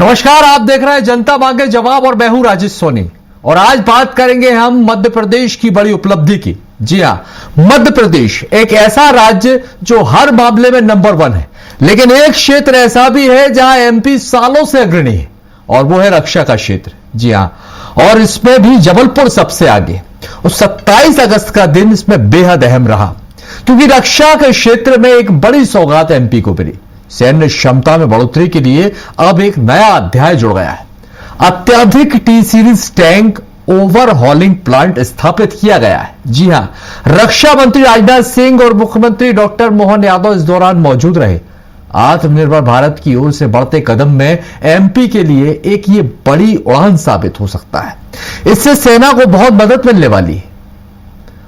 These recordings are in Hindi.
नमस्कार, आप देख रहे हैं जनता मांगे जवाब और मैं हूं राजेश सोनी। और आज बात करेंगे हम मध्य प्रदेश की बड़ी उपलब्धि की। जी हां, मध्य प्रदेश एक ऐसा राज्य जो हर मामले में नंबर 1 है, लेकिन एक क्षेत्र ऐसा भी है जहां एमपी सालों से अग्रणी है और वो है रक्षा का क्षेत्र। जी हां, और इसमें भी जबलपुर सबसे आगे। और 27 अगस्त का दिन इसमें बेहद अहम रहा क्योंकि रक्षा के क्षेत्र में एक बड़ी सौगात एमपी को मिली। सैन्य क्षमता में बढ़ोतरी के लिए अब एक नया अध्याय जुड़ गया है। अत्याधिक T series tank overhauling plant स्थापित किया गया है। जी हां, रक्षा मंत्री राजनाथ सिंह और मुख्यमंत्री डॉक्टर मोहन यादव इस दौरान मौजूद रहे। आत्मनिर्भर भारत की ओर से बढ़ते कदम में एमपी के लिए एक ये बड़ी उड़ान साबित हो सकता है। इससे सेना को बहुत मदद मिलने वाली है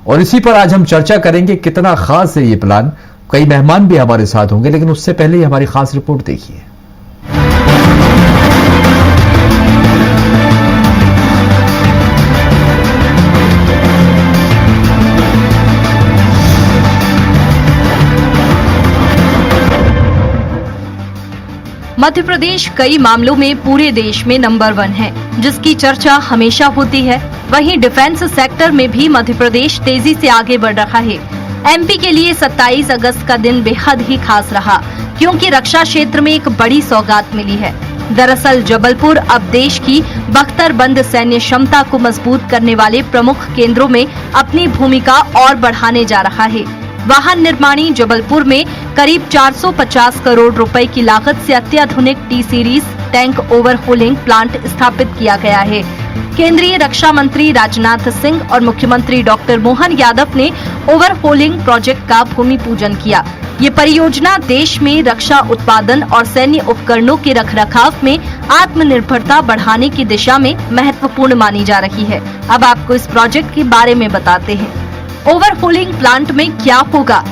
और इसी पर आज हम चर्चा करेंगे कितना खास है ये प्लान। कई मेहमान भी हमारे साथ होंगे, लेकिन उससे पहले ही हमारी खास रिपोर्ट देखिए। मध्य प्रदेश कई मामलों में पूरे देश में नंबर 1 है, जिसकी चर्चा हमेशा होती है। वहीं डिफेंस सेक्टर में भी मध्य प्रदेश तेजी से आगे बढ़ रहा है। एमपी के लिए 27 अगस्त का दिन बेहद ही खास रहा क्योंकि रक्षा क्षेत्र में एक बड़ी सौगात मिली है। दरअसल जबलपुर अब देश की बख्तरबंद सैन्य क्षमता को मजबूत करने वाले प्रमुख केंद्रों में अपनी भूमिका और बढ़ाने जा रहा है। वाहन निर्माणी जबलपुर में करीब 450 करोड़ रुपए की लागत से अत्याधुनिक टी सीरीज टैंक ओवरहोलिंग प्लांट स्थापित किया गया है। केंद्रीय रक्षा मंत्री राजनाथ सिंह और मुख्यमंत्री डॉक्टर मोहन यादव ने ओवरहोलिंग प्रोजेक्ट का भूमि पूजन किया। ये परियोजना देश में रक्षा उत्पादन और सैन्य उपकरणों के रखरखाव में आत्मनिर्भरता बढ़ाने की दिशा में महत्वपूर्ण मानी जा रही है। अब आपको इस प्रोजेक्ट के बारे में बताते हैं। ओवरहोलिंग प्लांट में क्या होगा?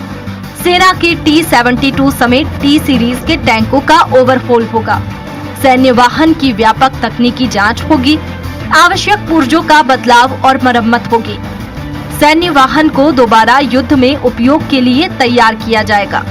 सेना के T-72 समेत टी सीरीज के टैंकों का ओवरहोल होगा। सैन्य वाहन की व्यापक तकनीकी जांच होगी। आवश्यक पुर्जों का बदलाव और मरम्मत होगी। सैन्य वाहन को दोबारा युद्ध में उपयोग के लिए तैयार किया जाएगा।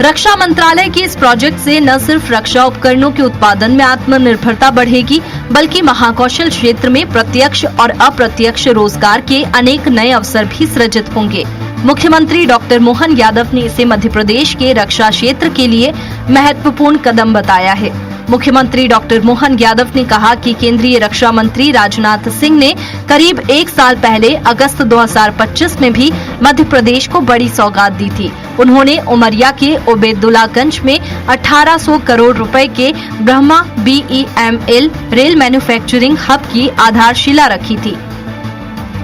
रक्षा मंत्रालय के इस प्रोजेक्ट से न सिर्फ रक्षा उपकरणों के उत्पादन में आत्मनिर्भरता बढ़ेगी, बल्कि महाकौशल क्षेत्र में प्रत्यक्ष और अप्रत्यक्ष रोजगार के अनेक नए अवसर भी सृजित होंगे। मुख्यमंत्री डॉक्टर मोहन यादव ने इसे मध्य प्रदेश के रक्षा क्षेत्र के लिए महत्वपूर्ण कदम बताया है। मुख्यमंत्री डॉक्टर मोहन यादव ने कहा कि केंद्रीय रक्षा मंत्री राजनाथ सिंह ने करीब 1 साल पहले अगस्त 2025 में भी मध्य प्रदेश को बड़ी सौगात दी थी। उन्होंने उमरिया के ओबेदुल्लागंज में 1800 करोड़ रुपए के Brahma BEML rail manufacturing hub की आधारशिला रखी थी।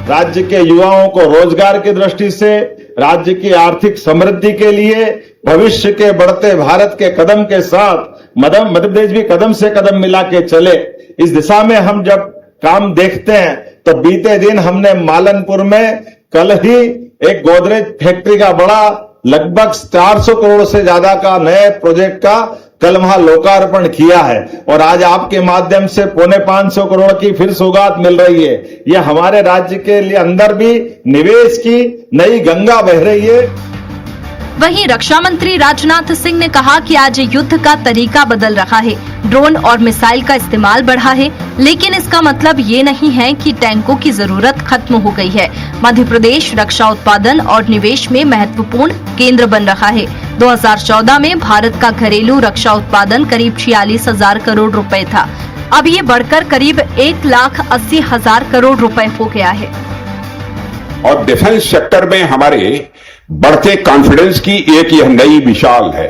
राज्य के युवाओं को रोजगार की दृष्टि से, राज्य की आर्थिक समृद्धि के लिए, भविष्य के बढ़ते भारत के कदम के साथ मध्य प्रदेश भी कदम से कदम मिला के चले। इस दिशा में हम जब काम देखते हैं तो बीते दिन हमने मालनपुर में कल ही एक गोदरेज फैक्ट्री का बड़ा लगभग 400 करोड़ से ज्यादा का नए प्रोजेक्ट का कल वहां लोकार्पण किया है और आज आपके माध्यम से 450 करोड़ की फिर सौगात मिल रही है। यह हमारे राज्य के लिए अंदर भी निवेश की नई गंगा बह रही है। वहीं रक्षा मंत्री राजनाथ सिंह ने कहा कि आज युद्ध का तरीका बदल रहा है। ड्रोन और मिसाइल का इस्तेमाल बढ़ा है, लेकिन इसका मतलब ये नहीं है कि टैंकों की जरूरत खत्म हो गई है। मध्य प्रदेश रक्षा उत्पादन और निवेश में महत्वपूर्ण केंद्र बन रहा है। 2014 में भारत का घरेलू रक्षा उत्पादन करीब 46,000 करोड़ रुपए था। अब ये बढ़कर करीब 1,80,000 करोड़ रुपए हो गया है। और डिफेंस सेक्टर में हमारे बढ़ते कॉन्फिडेंस की एक यह नई मिसाल है।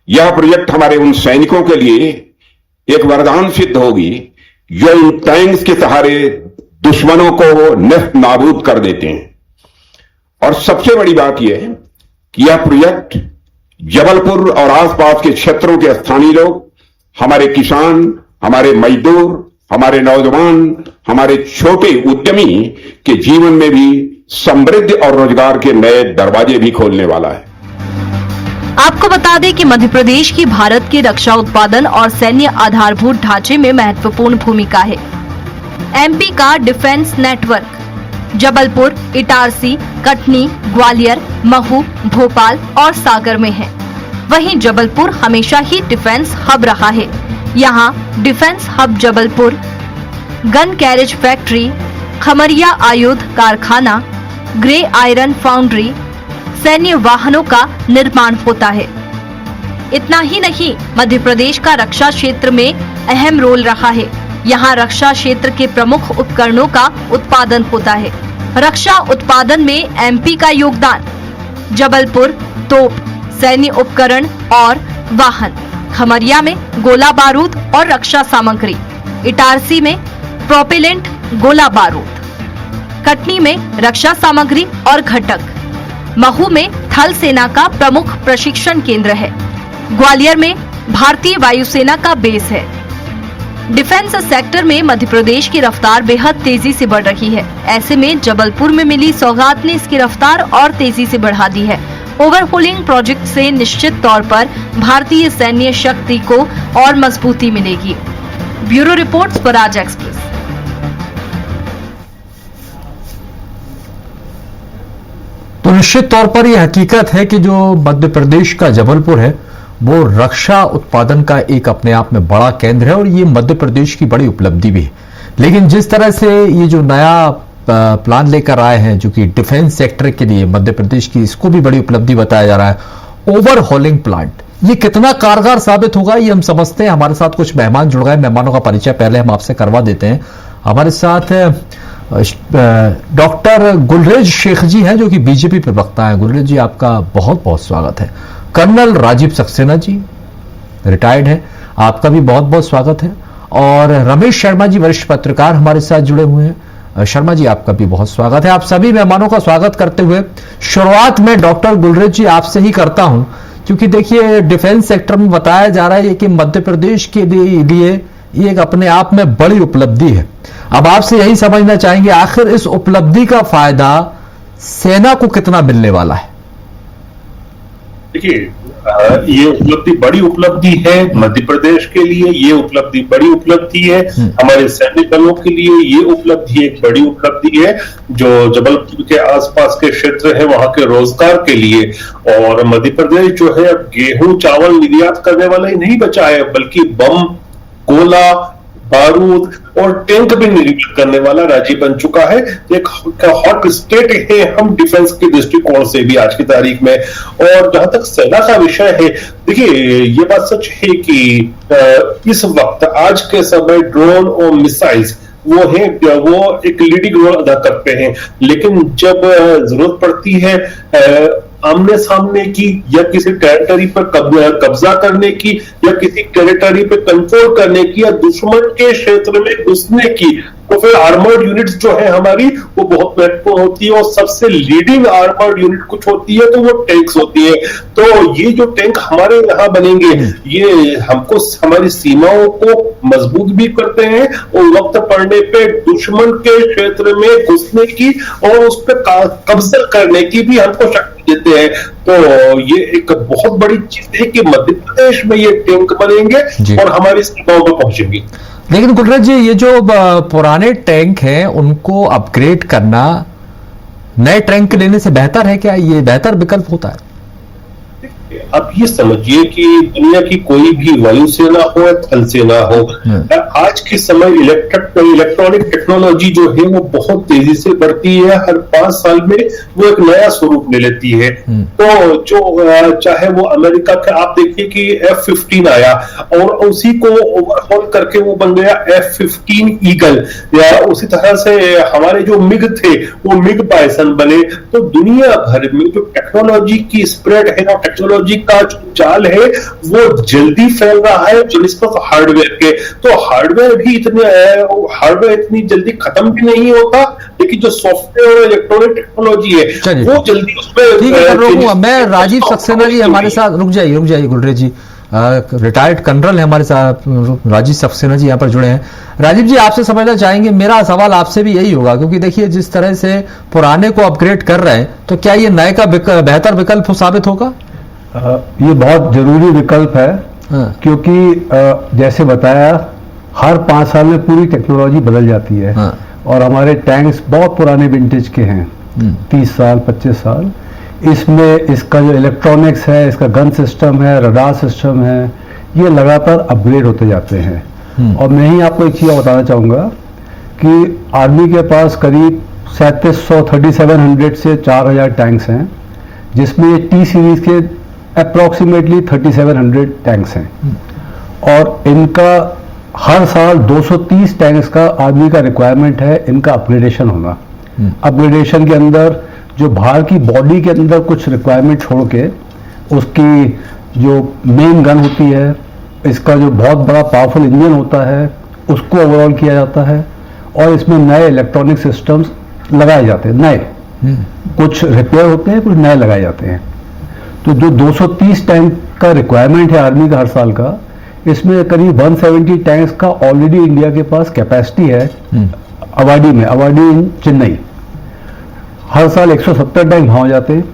यह प्रोजेक्ट हमारे उन सैनिकों के लिए एक वरदान सिद्ध होगी जो इन टैंक्स के सहारे दुश्मनों को नेस्त नाबूद कर देते हैं। और सबसे बड़ी बात यह है कि यह प्रोजेक्ट जबलपुर और आसपास के क्षेत्रों के स्थानीय लोग, हमारे किसान, हमारे मजदूर, हमारे नौजवान, हमारे छोटे उद्यमी के जीवन में भी समृद्धि और रोजगार के नए दरवाजे भी खोलने वाला है। आपको बता दें कि मध्य प्रदेश की भारत के रक्षा उत्पादन और सैन्य आधारभूत ढांचे में महत्वपूर्ण भूमिका है। एमपी का डिफेंस नेटवर्क जबलपुर, इटारसी, कटनी, ग्वालियर, महू, भोपाल और सागर में है। वहीं जबलपुर हमेशा ही डिफेंस हब रहा है। यहाँ defence hub Jabalpur gun carriage factory, Khamaria आयुध कारखाना, ग्रे आयरन फाउंड्री, सैन्य वाहनों का निर्माण होता है। इतना ही नहीं, मध्य प्रदेश का रक्षा क्षेत्र में अहम रोल रहा है। यहाँ रक्षा क्षेत्र के प्रमुख उपकरणों का उत्पादन होता है। रक्षा उत्पादन में एमपी का योगदान, जबलपुर तोप, सैन्य उपकरण और वाहन, खमरिया में गोला बारूद और रक्षा सामग्री, इटारसी में प्रोपेलेंट गोला बारूद, कटनी में रक्षा सामग्री और घटक, महू में थल सेना का प्रमुख प्रशिक्षण केंद्र है, ग्वालियर में भारतीय वायुसेना का बेस है। डिफेंस सेक्टर में मध्य प्रदेश की रफ्तार बेहद तेजी से बढ़ रही है। ऐसे में जबलपुर में मिली सौगात ने इसकी रफ्तार और तेजी से बढ़ा दी है। ओवरहोलिंग प्रोजेक्ट से निश्चित तौर पर भारतीय सैन्य शक्ति को और मजबूती मिलेगी। Bureau report, Swaraj express. तो निश्चित तौर पर यह हकीकत है कि जो मध्य प्रदेश का जबलपुर है वो रक्षा उत्पादन का एक अपने आप में बड़ा केंद्र है और ये मध्य प्रदेश की बड़ी उपलब्धि भी है। लेकिन जिस तरह से ये जो नया प्लान लेकर आए हैं जो कि डिफेंस सेक्टर के लिए मध्य प्रदेश की, इसको भी बड़ी उपलब्धि बताया जा रहा है। ओवरहॉलिंग प्लांट, ये कितना कारगर साबित होगा ये हम समझते हैं। हमारे साथ कुछ मेहमान जुड़ गए, मेहमानों का परिचय पहले हम आपसे करवा देते हैं। हमारे साथ डॉक्टर गुलरेज शेख जी हैं जो कि बीजेपी प्रवक्ता हैं। गुलरेज जी, आपका बहुत बहुत स्वागत है। कर्नल राजीव सक्सेना जी रिटायर्ड हैं, आपका भी बहुत बहुत स्वागत है। और रमेश शर्मा जी वरिष्ठ पत्रकार हमारे साथ जुड़े हुए हैं। शर्मा जी, आपका भी बहुत स्वागत है। आप सभी मेहमानों का स्वागत करते हुए शुरुआत में डॉक्टर गुलरेज जी आपसे ही करता हूं, क्योंकि देखिए डिफेंस सेक्टर में बताया जा रहा है कि मध्य प्रदेश के लिए ये एक अपने आप में बड़ी उपलब्धि है। अब आपसे यही समझना चाहेंगे आखिर इस उपलब्धि का फायदा सेना को कितना मिलने वाला है? देखिए, ये उपलब्धि बड़ी उपलब्धि है मध्य प्रदेश के लिए, ये उपलब्धि बड़ी उपलब्धि है हमारे सैन्य बलों के लिए, ये उपलब्धि एक बड़ी उपलब्धि है जो जबलपुर के आसपास के क्षेत्र है वहां के रोजगार के लिए। और मध्य प्रदेश जो है अब गेहूं चावल निर्यात करने वाला ही नहीं बचा है, बल्कि बम, गोला बारूद और टैंक भी निर्मित करने वाला राज्य बन चुका है। एक हॉट स्टेट है हम डिफेंस के दृष्टिकोण से भी आज की तारीख में। और जहां तक सेना का विषय है, देखिए ये बात सच है कि इस वक्त आज के समय ड्रोन और मिसाइल्स वो एक लीडिंग रोल अदा करते हैं, लेकिन जब जरूरत पड़ती है आमने सामने की या किसी टेरिटरी पर कब्जा करने की या किसी टेरिटरी पर कंट्रोल करने की या दुश्मन के क्षेत्र में घुसने की, तो फिर आर्मर्ड यूनिट्स जो है हमारी वो बहुत महत्वपूर्ण होती है। और सबसे लीडिंग आर्मर्ड यूनिट कुछ होती है तो वो टैंक्स होती है। तो ये जो टैंक हमारे यहाँ बनेंगे ये हमको हमारी सीमाओं को मजबूत भी करते हैं और वक्त पड़ने पे दुश्मन के क्षेत्र में घुसने की और उस पर कब्जा करने की भी हमको शक्ति देते हैं। तो ये एक बहुत बड़ी चीज है कि मध्य प्रदेश में ये टैंक बनेंगे और हमारी सीमाओं पर पहुंचेंगे। लेकिन गुलरेज जी, ये जो पुराने टैंक हैं उनको अपग्रेड करना नए टैंक लेने से बेहतर है क्या? ये बेहतर विकल्प होता है? आप ये समझिए कि दुनिया की कोई भी वायुसेना हो या थल सेना हो, आज के समय इलेक्ट्रॉनिक टेक्नोलॉजी जो है वो बहुत तेजी से बढ़ती है। हर 5 साल में वो एक नया स्वरूप ले लेती है। तो जो चाहे वो अमेरिका के आप देखिए कि F-15 आया और उसी को ओवरहॉल करके वो बन गया F-15 ईगल, या उसी तरह से हमारे जो मिग थे वो मिग बाइसन बने। तो दुनिया भर में जो टेक्नोलॉजी की स्प्रेड है और टेक्नोलॉजी का जो चाल है वो जल्दी फैल रहा है जो निस्बत हार्डवेयर के। तो हार्डवेयर इतनी जल्दी खत्म भी नहीं होता, लेकिन जो सॉफ्टवेयर और इलेक्ट्रॉनिक टेक्नोलॉजी है वो जल्दी उसमें। मैं राजीव सक्सेना जी हमारे साथ, रुक जाइए गुलरेज जी, रिटायर्ड कर्नल है हमारे साथ राजीव सक्सेना जी यहाँ पर जुड़े हैं। राजीव जी, आपसे समझना चाहेंगे, मेरा सवाल आपसे भी यही होगा, क्योंकि देखिए जिस तरह से पुराने को अपग्रेड कर रहे हैं तो क्या ये नए का बेहतर विकल्प साबित होगा? ये बहुत जरूरी विकल्प है। क्योंकि जैसे बताया हर 5 साल में पूरी टेक्नोलॉजी बदल जाती है। और हमारे टैंक्स बहुत पुराने विंटेज के हैं, 30 साल 25 साल। इसमें इसका जो इलेक्ट्रॉनिक्स है, इसका गन सिस्टम है, रडार सिस्टम है, ये लगातार अपग्रेड होते जाते हैं। और मैं ही आपको एक चीज़ बताना चाहूँगा कि आर्मी के पास करीब 3700 से 4000 टैंक्स हैं, जिसमें ये टी सीरीज के अप्रॉक्सीमेटली 3700 टैंक्स हैं। और इनका हर साल 230 टैंक्स का आर्मी का रिक्वायरमेंट है इनका अपग्रेडेशन होना। अपग्रेडेशन के अंदर जो बाहर की बॉडी के अंदर कुछ रिक्वायरमेंट छोड़ के उसकी जो मेन गन होती है, इसका जो बहुत बड़ा पावरफुल इंजन होता है, उसको ओवरऑल किया जाता है। और इसमें नए इलेक्ट्रॉनिक सिस्टम्स लगाए जाते हैं, नए कुछ रिपेयर होते हैं, कुछ नए लगाए जाते हैं। तो जो 230 टैंक का रिक्वायरमेंट है आर्मी का हर साल का, इसमें करीब 170 टैंक्स का ऑलरेडी इंडिया के पास कैपेसिटी है अवाडी में, अवाडी इन चेन्नई। हर साल 170 टैंक वहां हो जाते हैं,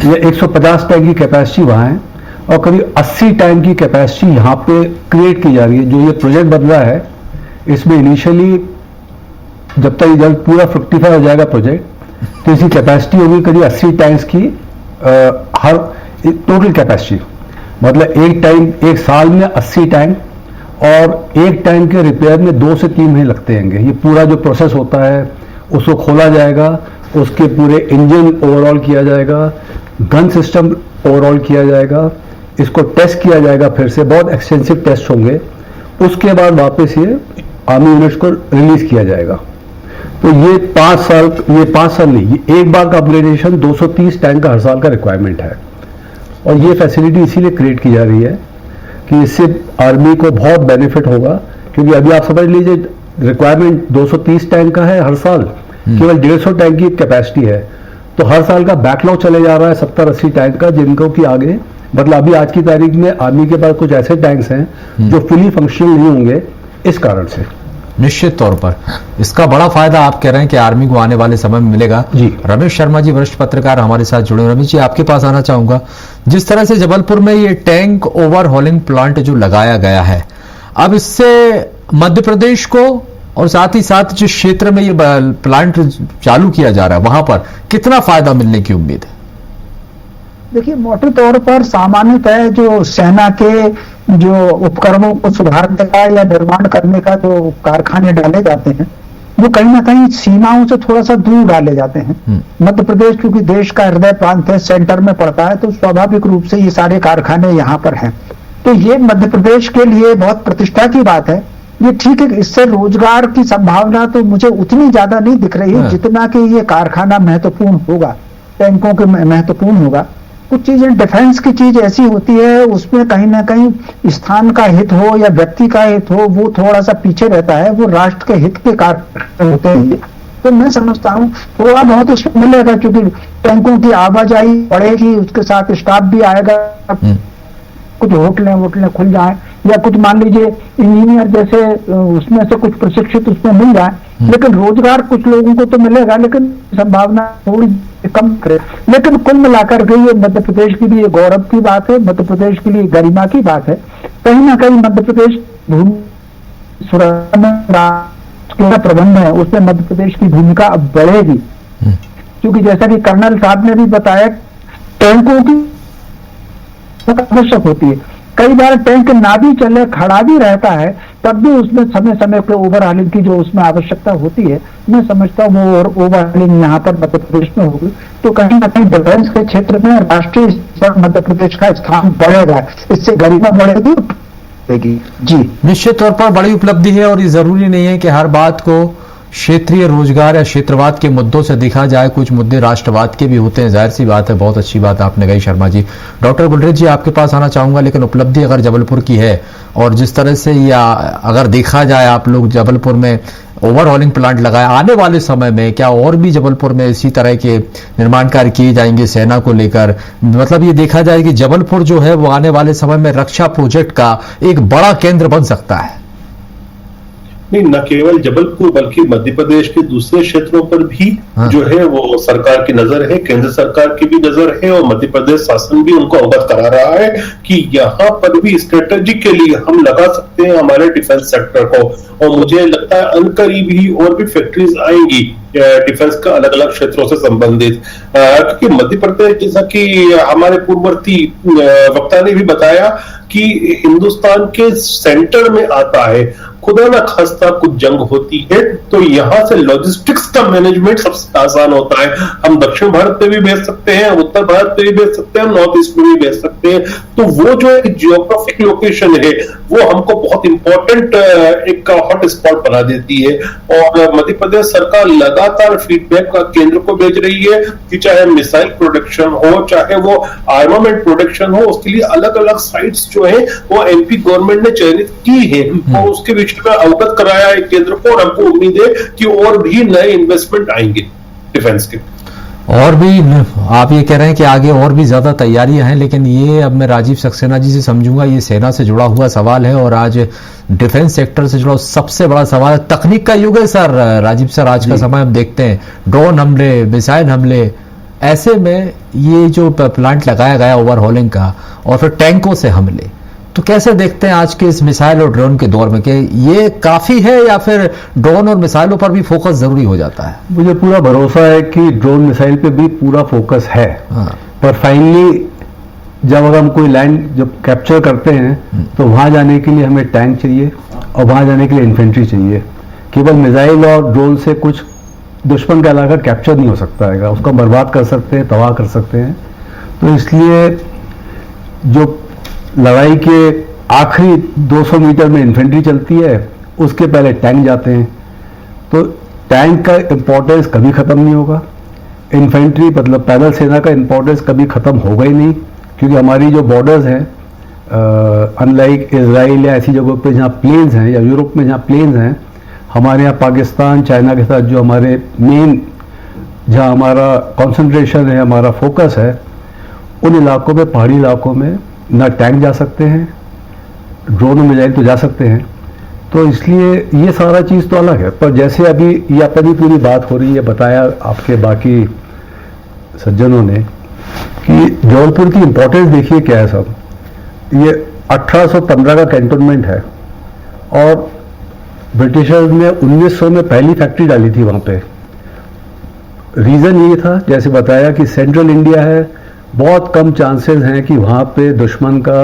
ये 150 टैंक की कैपेसिटी वहां है, और करीब 80 टैंक की कैपेसिटी यहाँ पे क्रिएट की जा रही है। जो ये प्रोजेक्ट बन रहा है, इसमें इनिशियली जब तक जल्द पूरा फ्रुक्टिफाई हो जाएगा प्रोजेक्ट, तो इसकी कैपेसिटी होगी करीब 80 टैंक्स की हर टोटल कैपेसिटी। मतलब एक साल में 80 टैंक, और एक टैंक के रिपेयर में 2 से 3 महीने लगते हैं। ये पूरा जो प्रोसेस होता है उसको खोला जाएगा, उसके पूरे इंजन ओवरऑल किया जाएगा, गन सिस्टम ओवरऑल किया जाएगा, इसको टेस्ट किया जाएगा, फिर से बहुत एक्सटेंसिव टेस्ट होंगे, उसके बाद वापस ये आर्मी यूनिट्स को रिलीज किया जाएगा। तो ये 5 साल नहीं, ये एक बार का अपग्रेडेशन 230 टैंक का हर साल का रिक्वायरमेंट है। और ये फैसिलिटी इसीलिए क्रिएट की जा रही है कि इससे आर्मी को बहुत बेनिफिट होगा, क्योंकि अभी आप समझ लीजिए रिक्वायरमेंट 230 टैंक का है हर साल, केवल 150 टैंक की कैपेसिटी है। तो हर साल का बैकलॉग चले जा रहा है 70-80 टैंक का, जिनको कि आगे मतलब अभी आज की तारीख में आर्मी के पास कुछ ऐसे टैंक्स हैं जो फुली फंक्शनल नहीं होंगे इस कारण से। निश्चित तौर पर इसका बड़ा फायदा आप कह रहे हैं कि आर्मी को आने वाले समय में मिलेगा। जी। रमेश शर्मा जी वरिष्ठ पत्रकार हमारे साथ जुड़े। रमेश जी, आपके पास आना चाहूंगा, जिस तरह से जबलपुर में ये टैंक ओवरहॉलिंग प्लांट जो लगाया गया है, अब इससे मध्य प्रदेश को और साथ ही साथ जिस क्षेत्र में ये प्लांट चालू किया जा रहा है वहां पर कितना फायदा मिलने की उम्मीद है? देखिए, मोटे तौर पर सामान्यतः जो सेना के जो उपकरणों को सुधारने का या निर्माण करने का जो कारखाने डाले जाते हैं, वो कहीं ना कहीं सीमाओं से थोड़ा सा दूर डाले जाते हैं। मध्य प्रदेश क्योंकि देश का हृदय प्रांत है, सेंटर में पड़ता है, तो स्वाभाविक रूप से ये सारे कारखाने यहाँ पर हैं। तो ये मध्य प्रदेश के लिए बहुत प्रतिष्ठा की बात है। ये ठीक है, इससे रोजगार की संभावना तो मुझे उतनी ज्यादा नहीं दिख रही है जितना कि ये कारखाना महत्वपूर्ण होगा, टैंकों के महत्वपूर्ण होगा। कुछ चीजें डिफेंस की चीज ऐसी होती है, उसमें कहीं ना कहीं स्थान का हित हो या व्यक्ति का हित हो, वो थोड़ा सा पीछे रहता है, वो राष्ट्र के हित के कार्य होते हैं। तो मैं समझता हूँ थोड़ा बहुत उसमें मिलेगा, क्योंकि टैंकों की आवाजाही बढ़ेगी, उसके साथ स्टाफ भी आएगा, कुछ होटलें खुल जाए, या कुछ मान लीजिए इंजीनियर जैसे उसमें से कुछ प्रशिक्षित उसमें मिल जाए, लेकिन रोजगार कुछ लोगों को तो मिलेगा, लेकिन संभावना थोड़ी कम करे। लेकिन कुल मिलाकर के ये मध्य प्रदेश के लिए गौरव की बात है, मध्य प्रदेश के लिए गरिमा की बात है। कहीं ना कहीं मध्य प्रदेश भूमि सुरक्षा प्रबंध है, उसमें मध्य प्रदेश की भूमिका अब बढ़ेगी, क्योंकि जैसा कि कर्नल साहब ने भी बताया, टैंकों की आवश्यक होती है। कई बार टैंक ना भी चले, खड़ा भी रहता है, तब भी उसमें समय समय पर ओवरहालिंग की जो उसमें आवश्यकता होती है, मैं समझता हूँ वो ओवरहालिंग यहाँ पर मध्य प्रदेश में होगी। तो कहीं ना कहीं डिफेंस के क्षेत्र में राष्ट्रीय स्तर मध्य प्रदेश का स्थान बढ़ेगा, इससे गरिमा बढ़ेगी। जी, निश्चित तौर पर बड़ी उपलब्धि है, और ये जरूरी नहीं है कि हर बात को क्षेत्रीय रोजगार या क्षेत्रवाद के मुद्दों से देखा जाए, कुछ मुद्दे राष्ट्रवाद के भी होते हैं। जाहिर सी बात है, बहुत अच्छी बात आपने कही शर्मा जी। डॉक्टर गुलरेज जी, आपके पास आना चाहूंगा, लेकिन उपलब्धि अगर जबलपुर की है, और जिस तरह से या अगर देखा जाए आप लोग जबलपुर में ओवरहॉलिंग प्लांट लगाए, आने वाले समय में क्या और भी जबलपुर में इसी तरह के निर्माण कार्य किए जाएंगे सेना को लेकर? मतलब ये देखा जाए कि जबलपुर जो है वो आने वाले समय में रक्षा प्रोजेक्ट का एक बड़ा केंद्र बन सकता है। नहीं, न केवल जबलपुर बल्कि मध्य प्रदेश के दूसरे क्षेत्रों पर भी जो है वो सरकार की नजर है, केंद्र सरकार की भी नजर है और मध्य प्रदेश शासन भी उनको अवगत करा रहा है कि यहाँ पर भी स्ट्रेटेजी के लिए हम लगा सकते हैं हमारे डिफेंस सेक्टर को। और मुझे लगता है अनकरीब ही और भी फैक्ट्रीज आएंगी डिफेंस का अलग अलग क्षेत्रों से संबंधित, क्योंकि मध्य प्रदेश जैसा कि हमारे पूर्ववर्ती वक्ता ने भी बताया कि हिंदुस्तान के सेंटर में आता है। खुदा न खास्ता कुछ जंग होती है तो यहां से लॉजिस्टिक्स का मैनेजमेंट सबसे आसान होता है। हम दक्षिण भारत पे भी भेज सकते हैं, हम उत्तर भारत पे भी भेज सकते हैं, हम नॉर्थ ईस्ट में भी भेज सकते हैं। तो वो जो एक जियोग्राफिक लोकेशन है वो हमको बहुत इंपॉर्टेंट एक हॉट स्पॉट बना देती है। और मध्य प्रदेश सरकार लगातार फीडबैक का केंद्र को भेज रही है कि चाहे मिसाइल प्रोडक्शन हो, चाहे वो आर्मामेंट प्रोडक्शन हो, उसके लिए अलग अलग साइट्स जो है वो एमपी गवर्नमेंट ने चयनित की है और उसके विषय में अवगत कराया है केंद्र को। और हमको उम्मीद है कि और भी नए इन्वेस्टमेंट आएंगे डिफेंस के। और भी आप ये कह रहे हैं कि आगे और भी ज्यादा तैयारियां हैं, लेकिन ये अब मैं राजीव सक्सेना जी से समझूंगा, ये सेना से जुड़ा हुआ सवाल है और आज डिफेंस सेक्टर से जुड़ा सबसे बड़ा सवाल है। तकनीक का युग है सर, राजीव सर, आज का समय हम देखते हैं ड्रोन हमले, मिसाइल हमले, ऐसे में ये जो प्लांट लगाया गया ओवरहॉलिंग का और फिर टैंकों से हमले, तो कैसे देखते हैं आज के इस मिसाइल और ड्रोन के दौर में कि ये काफी है या फिर ड्रोन और मिसाइलों पर भी फोकस जरूरी हो जाता है? मुझे पूरा भरोसा है कि ड्रोन मिसाइल पे भी पूरा फोकस है। पर फाइनली जब अगर हम कोई लैंड जब कैप्चर करते हैं तो वहां जाने के लिए हमें टैंक चाहिए और वहां जाने के लिए इन्फेंट्री चाहिए। केवल मिसाइल और ड्रोन से कुछ दुश्मन का इलाका कैप्चर नहीं हो सकता है, उसको बर्बाद कर सकते हैं, तबाह कर सकते हैं। तो इसलिए जो लड़ाई के आखिरी 200 मीटर में इन्फेंट्री चलती है, उसके पहले टैंक जाते हैं। तो टैंक का इंपॉर्टेंस कभी खत्म नहीं होगा। इन्फेंट्री मतलब पैदल सेना का इंपॉर्टेंस कभी खत्म होगा ही नहीं, क्योंकि हमारी जो बॉर्डर्स हैं, अनलाइक इजराइल या ऐसी जगहों पे जहाँ प्लेन्स हैं या यूरोप में जहाँ प्लेन्स हैं, हमारे यहाँ पाकिस्तान चाइना के साथ जो हमारे मेन जहाँ हमारा कंसंट्रेशन है, हमारा फोकस है, उन इलाकों में, पहाड़ी इलाकों में ना टैंक जा सकते हैं, ड्रोन और मिसाइल तो जा सकते हैं। तो इसलिए ये सारा चीज़ तो अलग है। पर जैसे अभी ये अपनी पूरी बात हो रही है, बताया आपके बाकी सज्जनों ने कि जबलपुर की इंपॉर्टेंस देखिए क्या है सब। ये 1815 का कैंटोनमेंट है और ब्रिटिशर्स ने 1900 में पहली फैक्ट्री डाली थी वहाँ पे। रीज़न ये था, जैसे बताया, कि सेंट्रल इंडिया है, बहुत कम चांसेस हैं कि वहाँ पे दुश्मन का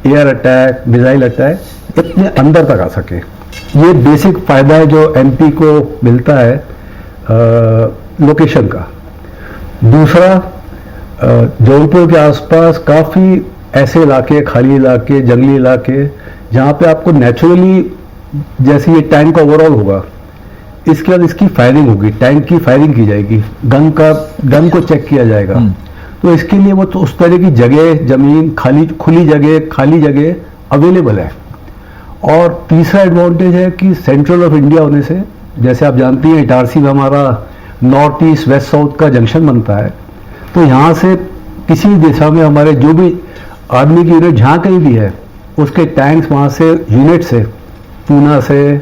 एयर अटैक, मिसाइल अटैक इतने अंदर तक आ सके। ये बेसिक फायदा है जो एमपी को मिलता है लोकेशन का। दूसरा, जबलपुर के आसपास काफ़ी ऐसे इलाके, खाली इलाके, जंगली इलाके, जहाँ पे आपको नेचुरली, जैसे ये टैंक ओवरऑल होगा, इसके बाद इसकी फायरिंग होगी, टैंक की फायरिंग की जाएगी, गन को चेक किया जाएगा। तो इसके लिए वो तो उस तरह की जगह, जमीन, खुली जगह अवेलेबल है। और तीसरा एडवांटेज है कि सेंट्रल ऑफ इंडिया होने से, जैसे आप जानती हैं इटारसी में हमारा नॉर्थ ईस्ट वेस्ट साउथ का जंक्शन बनता है, तो यहाँ से किसी भी दिशा में हमारे जो भी आर्मी की यूनिट जहाँ कहीं भी है, उसके टैंक्स वहाँ से, यूनिट से, पूना से,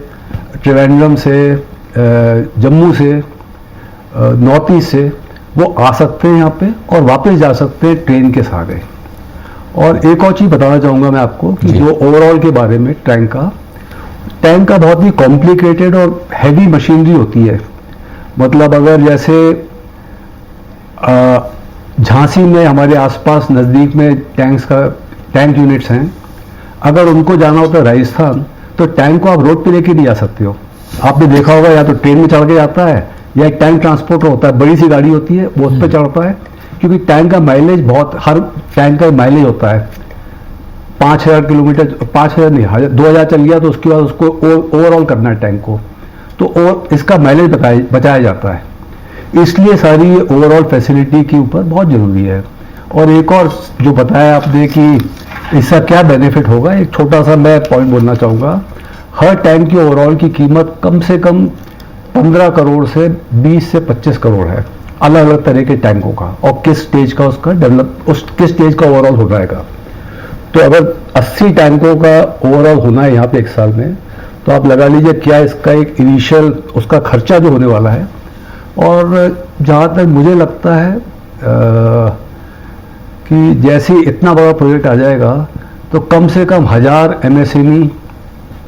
त्रिवेंद्रम से, जम्मू से, नॉर्थ ईस्ट से वो आ सकते हैं यहाँ पे और वापस जा सकते हैं ट्रेन के सहारे। और एक और चीज़ बताना चाहूँगा मैं आपको कि जो ओवरऑल के बारे में टैंक का बहुत ही कॉम्प्लिकेटेड और हैवी मशीनरी होती है। मतलब अगर जैसे झांसी में हमारे आसपास नज़दीक में टैंक यूनिट्स हैं, अगर उनको जाना होता है राजस्थान, तो टैंक को आप रोड पे लेके नहीं जा सकते हो। आपने देखा होगा, या तो ट्रेन में चढ़ के जाता है या एक टैंक ट्रांसपोर्टर होता है, बड़ी सी गाड़ी होती है, वो उस पर चढ़ता है, क्योंकि टैंक का माइलेज बहुत, हर टैंक का माइलेज होता है 5000 किलोमीटर, 5000 नहीं, 2000 चल गया तो उसके बाद उसको ओवरऑल करना है टैंक को, तो और इसका माइलेज बचाया जाता है। इसलिए सारी ओवरऑल फैसिलिटी के ऊपर बहुत जरूरी है। और एक और जो बताया आपने कि इसका क्या बेनिफिट होगा, एक छोटा सा मैं पॉइंट बोलना चाहूँगा। हर टैंक की ओवरऑल की कीमत कम से कम 15 करोड़ से 20 से 25 करोड़ है, अलग अलग तरह के टैंकों का, और किस स्टेज का उसका किस स्टेज का ओवरऑल हो जाएगा। तो अगर 80 टैंकों का ओवरऑल होना है यहाँ पे एक साल में, तो आप लगा लीजिए क्या इसका एक इनिशियल उसका खर्चा जो होने वाला है। और जहाँ तक मुझे लगता है कि जैसे इतना बड़ा प्रोजेक्ट आ जाएगा तो कम से कम 1000 MSME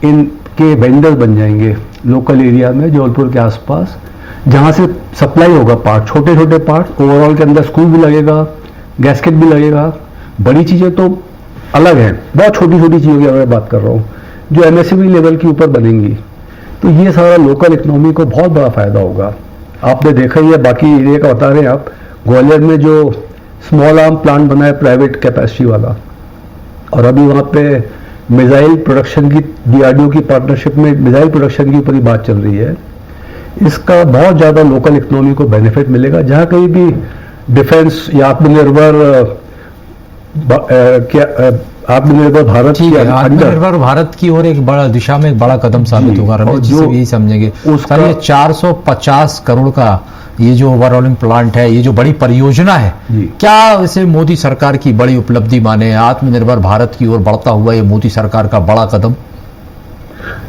इनके वेंडर्स बन जाएंगे लोकल एरिया में, जबलपुर के आसपास, जहाँ से सप्लाई होगा पार्ट, छोटे छोटे पार्ट। ओवरऑल के अंदर स्क्रू भी लगेगा, गैस्केट भी लगेगा। बड़ी चीज़ें तो अलग हैं, बहुत छोटी छोटी चीज़ों की मैं बात कर रहा हूँ जो MSME लेवल के ऊपर बनेंगी। तो ये सारा लोकल इकोनॉमी को बहुत बड़ा फायदा होगा। आपने देखा ही है, बाकी एरिया का बता रहे हैं आप, ग्वालियर में जो स्मॉल आर्म प्लांट बना है प्राइवेट कैपेसिटी वाला, और अभी वहाँ पे मिसाइल प्रोडक्शन की DRDO की पार्टनरशिप में मिसाइल प्रोडक्शन की ऊपर ही बात चल रही है। इसका बहुत ज़्यादा लोकल इकोनॉमी को बेनिफिट मिलेगा। जहाँ कहीं भी डिफेंस या आत्मनिर्भर आत्मनिर्भर भारत ठीक है, आत्मनिर्भर भारत की ओर एक बड़ा दिशा में एक बड़ा कदम साबित होगा। रमेश जी से यही समझेंगे सर, ये 450 करोड़ का ये जो ओवरऑलिंग प्लांट है, ये जो बड़ी परियोजना है, क्या इसे मोदी सरकार की बड़ी उपलब्धि माने? आत्मनिर्भर भारत की ओर बढ़ता हुआ ये मोदी सरकार का बड़ा कदम?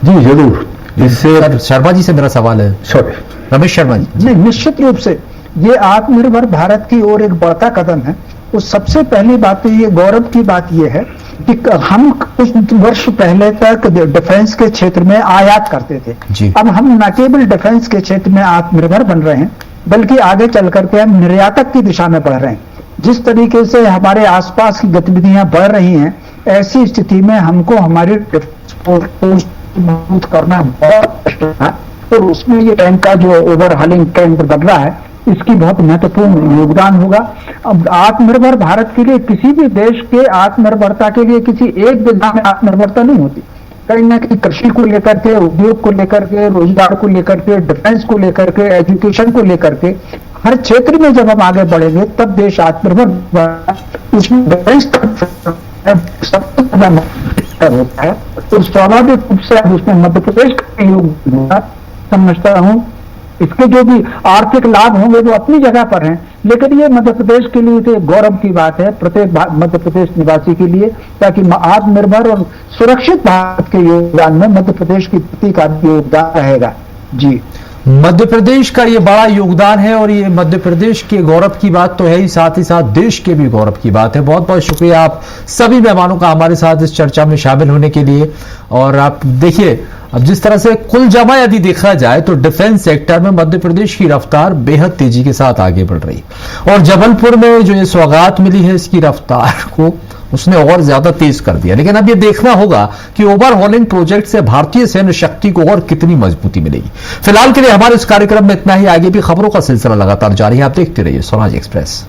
जी जरूर। इससे शर्मा जी से मेरा सवाल है, सॉरी रमेश शर्मा जी। निश्चित रूप से ये आत्मनिर्भर भारत की ओर एक बढ़ता कदम है। उस सबसे पहली बात तो ये गौरव की बात ये है कि हम कुछ वर्ष पहले तक डिफेंस के क्षेत्र में आयात करते थे। अब हम न केवल डिफेंस के क्षेत्र में आत्मनिर्भर बन रहे हैं, बल्कि आगे चल करके हम निर्यातक की दिशा में बढ़ रहे हैं। जिस तरीके से हमारे आसपास की गतिविधियां बढ़ रही हैं, ऐसी स्थिति में हमको हमारी मजबूत करना बहुत है। तो उसमें ये टैंक का जो ओवरहॉलिंग टैंक बन रहा है, इसकी बहुत महत्वपूर्ण योगदान होगा। अब आत्मनिर्भर भारत के लिए, किसी भी देश के आत्मनिर्भरता के लिए किसी एक दिशा में आत्मनिर्भरता नहीं होती। कहीं ना कहीं कृषि को लेकर के, उद्योग को लेकर के, रोजगार को लेकर के, डिफेंस को लेकर के, एजुकेशन को लेकर के, हर क्षेत्र में जब हम आगे बढ़ेंगे तब देश आत्मनिर्भर। उसमें डिफेंस होता है तो स्वाभाविक रूप से अब उसमें मध्य प्रदेश का योग समझता हूँ। इसके जो भी आर्थिक लाभ होंगे वो अपनी जगह पर हैं, लेकिन ये मध्य प्रदेश के लिए तो गौरव की बात है, प्रत्येक मध्य प्रदेश निवासी के लिए, ताकि आत्मनिर्भर और सुरक्षित भारत के योगदान में मध्य प्रदेश की प्रति का योगदान रहेगा। जी, मध्य प्रदेश का ये बड़ा योगदान है और ये मध्य प्रदेश के गौरव की बात तो है ही, साथ ही साथ देश के भी गौरव की बात है। बहुत बहुत शुक्रिया आप सभी मेहमानों का हमारे साथ इस चर्चा में शामिल होने के लिए। और आप देखिए, अब जिस तरह से कुल जमा यदि देखा जाए तो डिफेंस सेक्टर में मध्य प्रदेश की रफ्तार बेहद तेजी के साथ आगे बढ़ रही है, और जबलपुर में जो ये सौगात मिली है इसकी रफ्तार को उसने और ज्यादा तेज कर दिया। लेकिन अब ये देखना होगा कि ओवरहॉलिंग प्रोजेक्ट से भारतीय सैन्य शक्ति को और कितनी मजबूती मिलेगी। फिलहाल के लिए हमारे इस कार्यक्रम में इतना ही। आगे भी खबरों का सिलसिला लगातार जारी है, आप देखते रहिए स्वराज एक्सप्रेस।